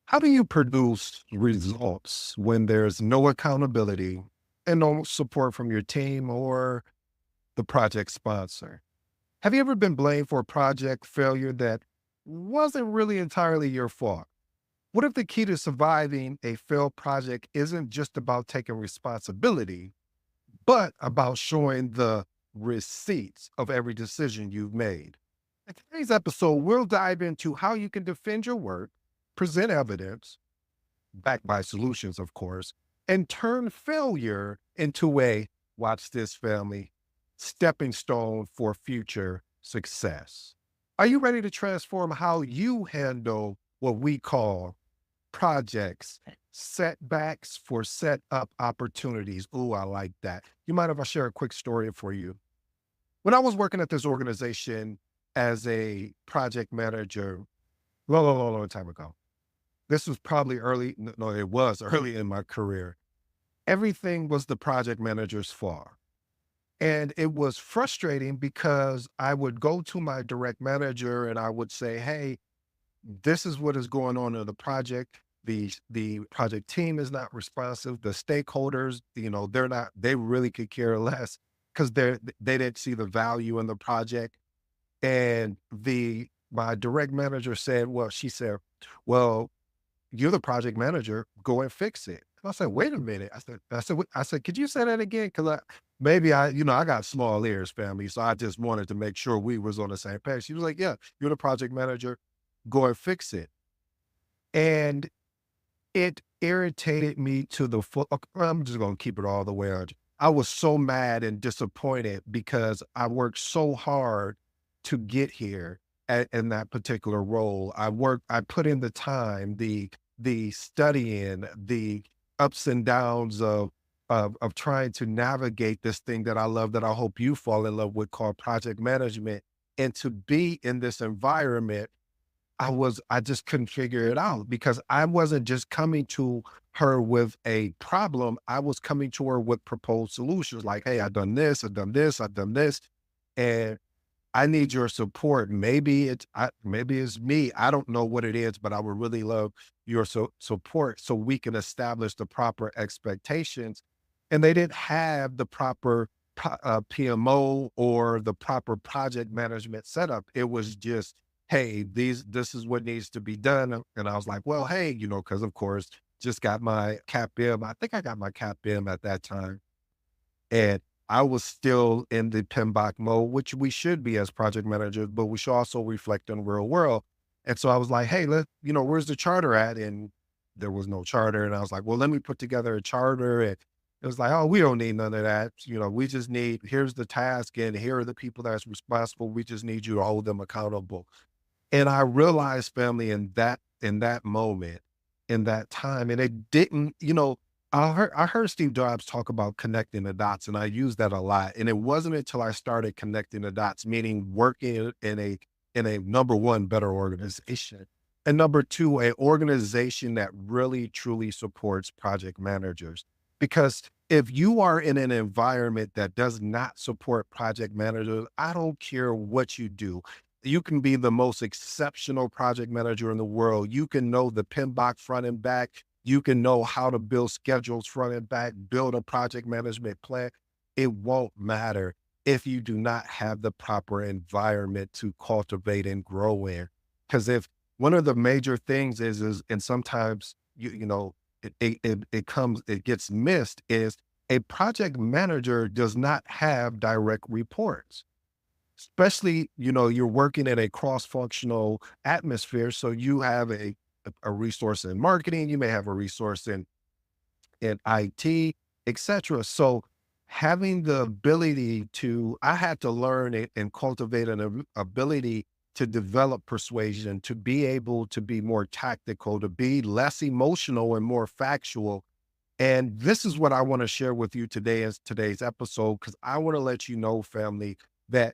How do you produce results when there's no accountability and no support from your team or the project sponsor? Have you ever been blamed for a project failure that wasn't really entirely your fault? What if the key to surviving a failed project isn't just about taking responsibility, but about showing the receipts of every decision you've made? In today's episode, we'll dive into how you can defend your work, present evidence, backed by solutions, of course, and turn failure into a, watch this family, stepping stone for future success. Are you ready to transform how you handle what we call projects, setbacks for set up opportunities? Ooh, I like that. You mind if I share a quick story for you? When I was working at this organization as a project manager, long time ago, this was probably early. No, it was early in my career. Everything was the project manager's fault. And it was frustrating because I would go to my direct manager and I would say, hey, this is what is going on in the project. The project team is not responsive. The stakeholders, they really could care less because they didn't see the value in the project. And the my direct manager said, she said, well, you're the project manager, go and fix it. And I said, wait a minute. I said, could you say that again? Because I got small ears, family. So I just wanted to make sure we was on the same page. She was like, yeah, you're the project manager, go and fix it. And it irritated me to the full. I'm just gonna keep it all the way on. I was so mad and disappointed because I worked so hard to get here in that particular role. I put in the time, the studying, the ups and downs of trying to navigate this thing that I love, that I hope you fall in love with, called project management. And to be in this environment, I just couldn't figure it out because I wasn't just coming to her with a problem. I was coming to her with proposed solutions like, hey, I've done this, I've done this, I've done this. And I need your support. Maybe it's me. I don't know what it is, but I would really love your support so we can establish the proper expectations. And they didn't have the proper PMO or the proper project management setup. It was just, hey, this is what needs to be done. And I was like, well, hey, because of course, just got my CAP-M. I think I got my CAP-M at that time. And I was still in the PMBOK mode, which we should be as project managers, but we should also reflect on the real world. And so I was like, hey, where's the charter at? And there was no charter. And I was like, well, let me put together a charter. And it was like, oh, we don't need none of that. We just need, here's the task and here are the people that's responsible. We just need you to hold them accountable. And I realized, family, in that moment, in that time, and it didn't, I heard Steve Jobs talk about connecting the dots, and I use that a lot. And it wasn't until I started connecting the dots, meaning working in a number one, better organization. And number two, a organization that really truly supports project managers. Because if you are in an environment that does not support project managers, I don't care what you do. You can be the most exceptional project manager in the world. You can know the PMBOK front and back. You can know how to build schedules front and back, build a project management plan. It won't matter if you do not have the proper environment to cultivate and grow in. Because if one of the major things is, and sometimes it gets missed, is a project manager does not have direct reports. Especially, you're working in a cross-functional atmosphere. So you have a resource in marketing, you may have a resource in IT, etc. So having the ability I had to learn it and cultivate an ability to develop persuasion, to be able to be more tactical, to be less emotional and more factual. And this is what I want to share with you today as today's episode, because I want to let you know, family, that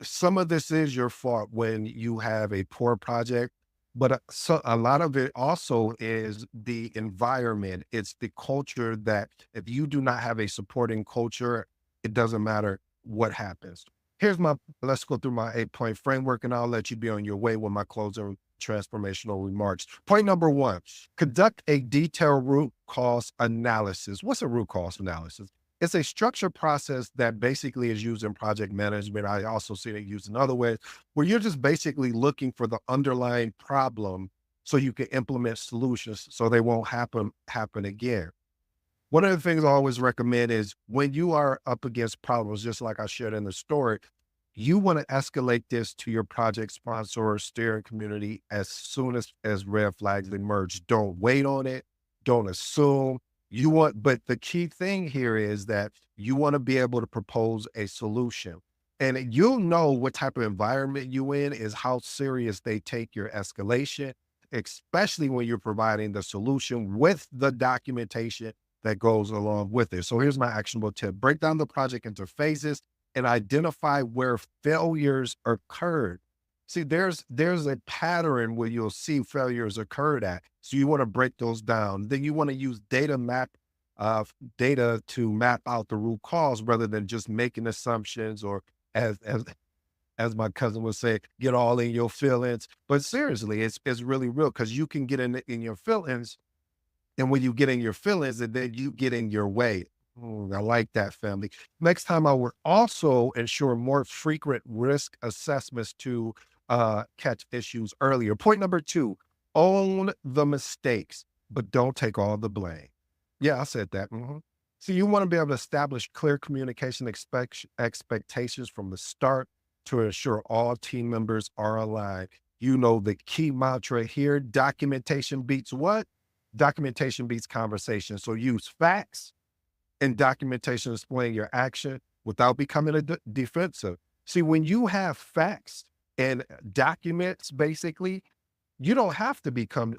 some of this is your fault when you have a poor project, but a lot of it also is the environment. It's the culture that if you do not have a supporting culture, it doesn't matter what happens. Let's go through my 8-point framework and I'll let you be on your way with my closing transformational remarks. Point number one, conduct a detailed root cause analysis. What's a root cause analysis? It's a structured process that basically is used in project management. I also see it used in other ways where you're just basically looking for the underlying problem so you can implement solutions so they won't happen again. One of the things I always recommend is when you are up against problems, just like I shared in the story, you want to escalate this to your project sponsor or steering community as soon as red flags emerge. Don't wait on it. Don't assume but the key thing here is that you want to be able to propose a solution. And you'll know what type of environment you in is how serious they take your escalation, especially when you're providing the solution with the documentation that goes along with it. So here's my actionable tip. Break down the project into phases and identify where failures occurred. See, there's a pattern where you'll see failures occurred at. So you want to break those down. Then you want to use data to map out the root cause rather than just making assumptions or as my cousin would say, get all in your feelings. But seriously, it's really real because you can get in your feelings, and when you get in your feelings, and then you get in your way. I like that, family. Next time, I will also ensure more frequent risk assessments to catch issues earlier. Point number two, own the mistakes, but don't take all the blame. Yeah, I said that. So you want to be able to establish clear communication expectations from the start to ensure all team members are aligned. You know, the key mantra here, documentation beats what? Documentation beats conversation. So use facts and documentation explain your action without becoming defensive. See, when you have facts and documents, basically, you don't have to become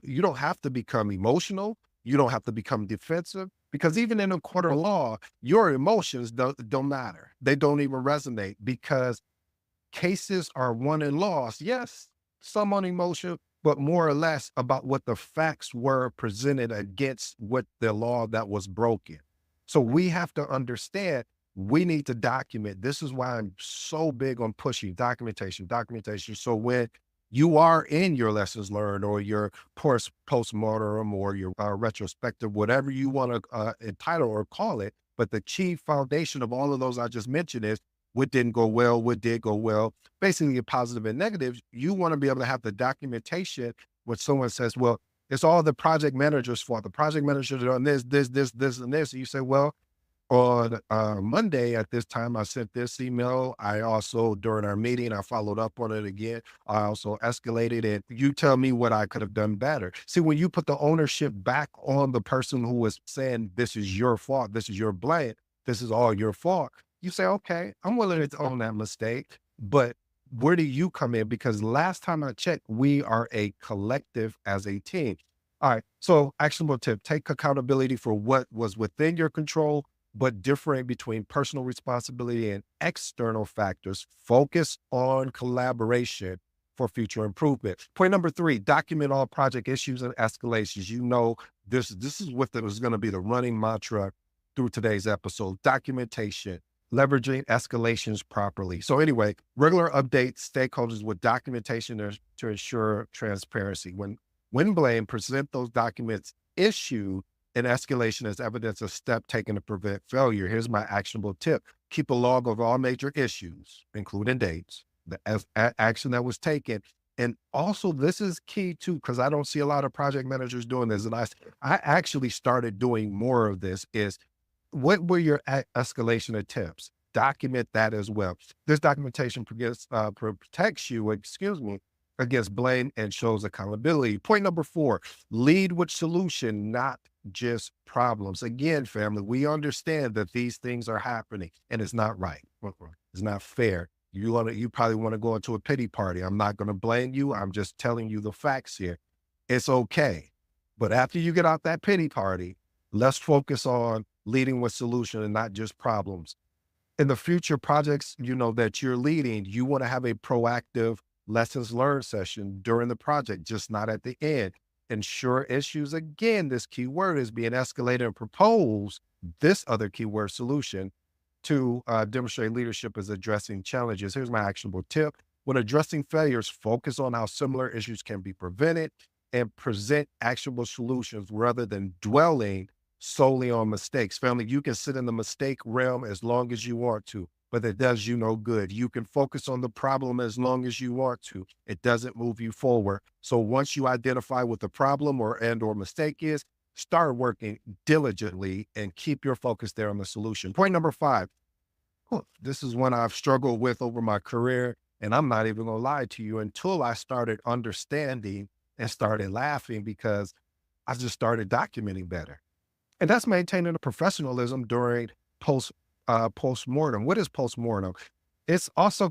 emotional. You don't have to become defensive because even in a court of law, your emotions don't matter. They don't even resonate because cases are won and lost. Yes, some on emotion, but more or less about what the facts were presented against what the law that was broken. So we have to understand we need to document. This is why I'm so big on pushing documentation. So when you are in your lessons learned or your post-mortem or your retrospective, whatever you want to entitle or call it, but the key foundation of all of those I just mentioned is what didn't go well, what did go well, basically your positive and negatives. You want to be able to have the documentation when someone says, well, it's all the project manager's fault. The project manager done this, and this. And you say, well, on Monday at this time, I sent this email. I also, during our meeting, I followed up on it again. I also escalated it. You tell me what I could have done better. See, when you put the ownership back on the person who was saying, this is your fault, this is your blame, this is all your fault, you say, okay, I'm willing to own that mistake, but where do you come in? Because last time I checked, we are a collective as a team. All right. So actionable tip, take accountability for what was within your control, but different between personal responsibility and external factors. Focus on collaboration for future improvement. Point number three, document all project issues and escalations. You know, this is what is going to be the running mantra through today's episode, documentation, leveraging escalations properly. So anyway, regular update stakeholders with documentation to ensure transparency. When blame, present those documents, issue an escalation as evidence of step taken to prevent failure. Here's my actionable tip. Keep a log of all major issues, including dates, the action that was taken. And also this is key too, because I don't see a lot of project managers doing this. And I actually started doing more of this is what were your escalation attempts? Document that as well. This documentation protects you, against blame and shows accountability. Point number four, lead with solution, not just problems. Again, family, we understand that these things are happening and it's not right. It's not fair. You probably want to go into a pity party. I'm not going to blame you. I'm just telling you the facts here. It's okay. But after you get out that pity party, let's focus on leading with solution and not just problems. In the future projects, that you're leading, you want to have a proactive lessons learned session during the project, just not at the end. Ensure issues. Again, this key word is being escalated and propose this other keyword solution to demonstrate leadership is addressing challenges. Here's my actionable tip. When addressing failures, focus on how similar issues can be prevented and present actionable solutions rather than dwelling solely on mistakes. Family, you can sit in the mistake realm as long as you want to, but it does you no good. You can focus on the problem as long as you want to. It doesn't move you forward. So once you identify what the problem or mistake is, start working diligently and keep your focus there on the solution. Point number 5. This is one I've struggled with over my career. And I'm not even gonna lie to you, until I started understanding and started laughing because I just started documenting better. And that's maintaining a professionalism during post-mortem. What is post-mortem? It's also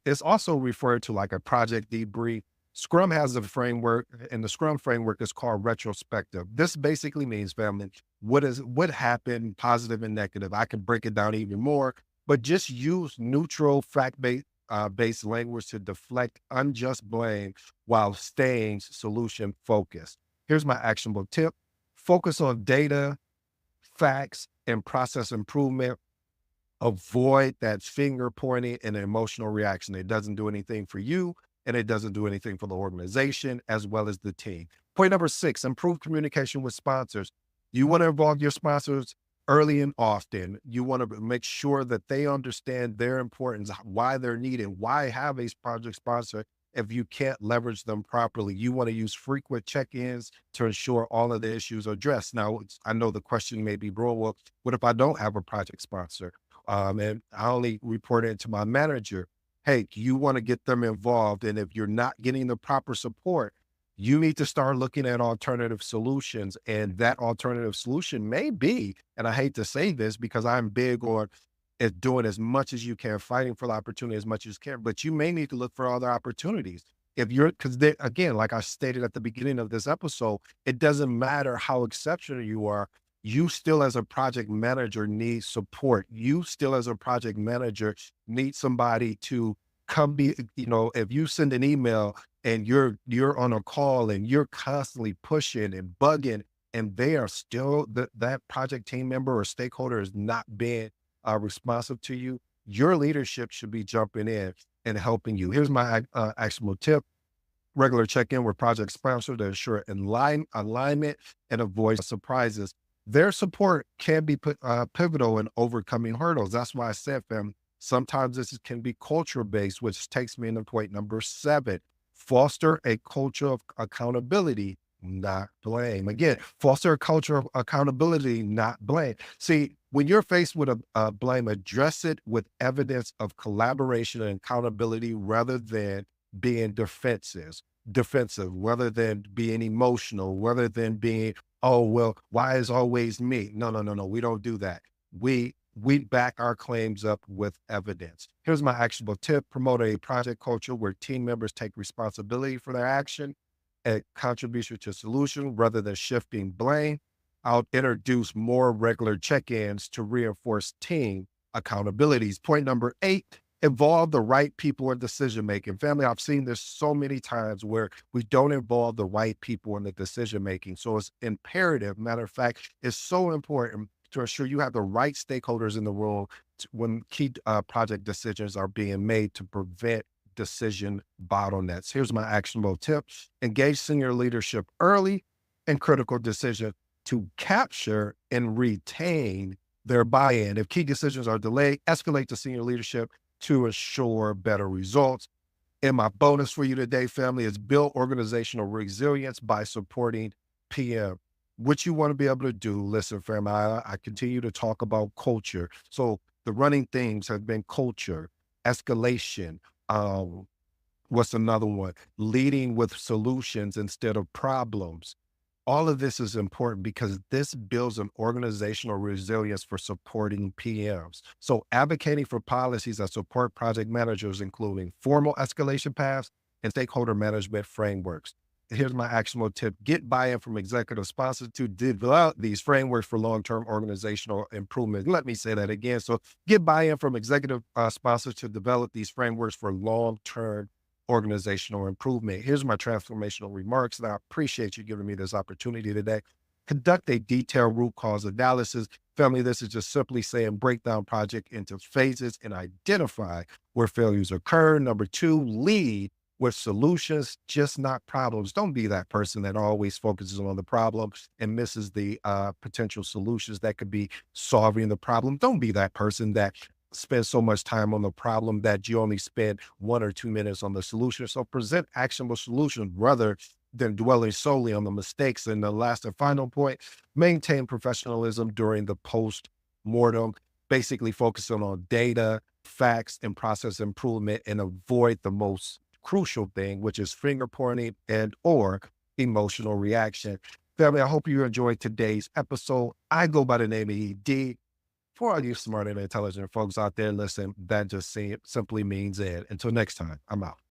it's also referred to like a project debrief. Scrum has a framework, and the Scrum framework is called retrospective. This basically means, family, what happened, positive and negative. I can break it down even more, but just use neutral, fact-based language to deflect unjust blame while staying solution focused. Here's my actionable tip. Focus on data, facts, and process improvement. Avoid that finger pointing and emotional reaction. It doesn't do anything for you, and it doesn't do anything for the organization as well as the team. Point number 6, improve communication with sponsors. You want to involve your sponsors early and often. You want to make sure that they understand their importance, why they're needed, why have a project sponsor if you can't leverage them properly. You want to use frequent check-ins to ensure all of the issues are addressed. Now, I know the question may be, bro, well, what if I don't have a project sponsor? And I only report it to my manager. Hey, you want to get them involved. And if you're not getting the proper support, you need to start looking at alternative solutions. And that alternative solution may be, and I hate to say this because I'm big on doing as much as you can, fighting for the opportunity as much as you can, but you may need to look for other opportunities. If you're, because again, like I stated at the beginning of this episode, it doesn't matter how exceptional you are. You still, as a project manager, need support. You still, as a project manager, need somebody to come be, if you send an email and you're on a call and you're constantly pushing and bugging, and they are still that project team member or stakeholder is not being responsive to you, your leadership should be jumping in and helping you. Here's my actionable tip. Regular check-in with project sponsor to ensure alignment and avoid surprises. Their support can be pivotal in overcoming hurdles. That's why I said, fam, sometimes this can be culture-based, which takes me into point number 7. Foster a culture of accountability, not blame. Again, foster a culture of accountability, not blame. See, when you're faced with a blame, address it with evidence of collaboration and accountability rather than being defensive, rather than being emotional, rather than being, oh, well, why is always me? No, no, no, no. We don't do that. We back our claims up with evidence. Here's my actionable tip. Promote a project culture where team members take responsibility for their action and contribution to solution rather than shifting blame. I'll introduce more regular check-ins to reinforce team accountabilities. Point number 8, involve the right people in decision-making. Family, I've seen this so many times where we don't involve the right people in the decision-making. So it's imperative. Matter of fact, it's so important to ensure you have the right stakeholders in the room when key project decisions are being made to prevent decision bottlenecks. Here's my actionable tips. Engage senior leadership early in critical decisions to capture and retain their buy-in. If key decisions are delayed, escalate to senior leadership to ensure better results. And my bonus for you today, family, is build organizational resilience by supporting PM. What you want to be able to do, listen, family, I continue to talk about culture. So the running themes have been culture, escalation, what's another one? Leading with solutions instead of problems. All of this is important because this builds an organizational resilience for supporting PMs. So advocating for policies that support project managers, including formal escalation paths and stakeholder management frameworks. Here's my actionable tip. Get buy-in from executive sponsors to develop these frameworks for long-term organizational improvement. Let me say that again. So get buy-in from executive sponsors to develop these frameworks for long-term organizational improvement. Here's my transformational remarks, and I appreciate you giving me this opportunity today. Conduct a detailed root cause analysis. Family, this is just simply saying break down project into phases and identify where failures occur. Number two, lead with solutions, just not problems. Don't be that person that always focuses on the problem and misses the potential solutions that could be solving the problem. Don't be that person that spends so much time on the problem that you only spend 1 or 2 minutes on the solution. So present actionable solutions rather than dwelling solely on the mistakes. And the last and final point, maintain professionalism during the post-mortem, basically focusing on data, facts, and process improvement, and avoid the most crucial thing, which is finger pointing and or emotional reaction. Family, I hope you enjoyed today's episode. I go by the name of ED. For all you smart and intelligent folks out there, listen, that just simply means it. Until next time, I'm out.